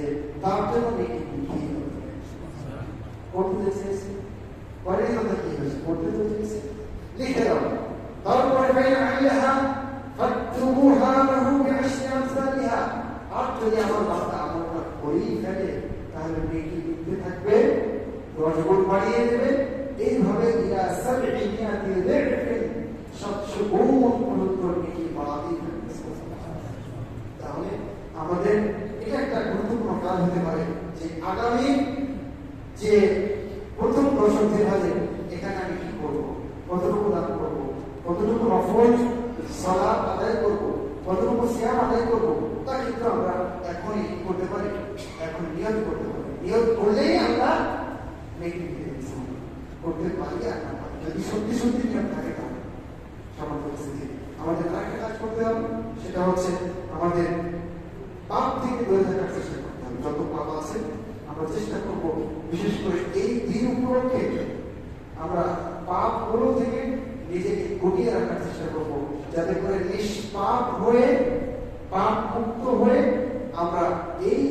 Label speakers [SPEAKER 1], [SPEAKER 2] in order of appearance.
[SPEAKER 1] যে তার জন্য নেকি লিখিয়ে করতে চেয়েছে, পরে কথা কি হয়েছে, করতে তো চেয়েছে, লিখে দাও। তারপরে আর যদি আমার বাবা আমলটা করেই ফেলে তাহলে নেকি লিখতে থাকবে, 10 গুণ বাড়িয়ে দেবে। এইভাবে 700 গুণ পর্যন্ত নেকি বাড়াতেই থাকবে। তাহলে আমাদের এটা একটা গুরুত্বপূর্ণ কাজ হতে পারে যে আগামী যে প্রথম দশক যেভাবে এখানে আমি কি করবো, কতটুকু দান করবো, কতটুকু নফল সালাত আদায় করবো, কতটুকু সিয়াম আদায় করবো, তা কিন্তু আমরা এখনই করতে পারি, এখন নিয়ত করতে পারি। নিয়ত করলেই আমরা নেকি করতে পারি। আর না পারি, যদি সত্যি সত্যি নিয়ম থাকে তাহলে সমান পরিস্থিতি আমাদের আরেকটা কাজ করতে হবে, সেটা হচ্ছে আমাদের পাপ থেকে দূরে থাকার চেষ্টা করতে হবে। যত পাপ আছে আমরা চেষ্টা করবো, বিশেষ করে এই দিন উপলক্ষে আমরা পাপগুলো থেকে নিজেকে গুটিয়ে রাখার চেষ্টা করবো, যাতে করে নিষ্পাপ হয়ে, পাপ মুক্ত হয়ে আমরা এই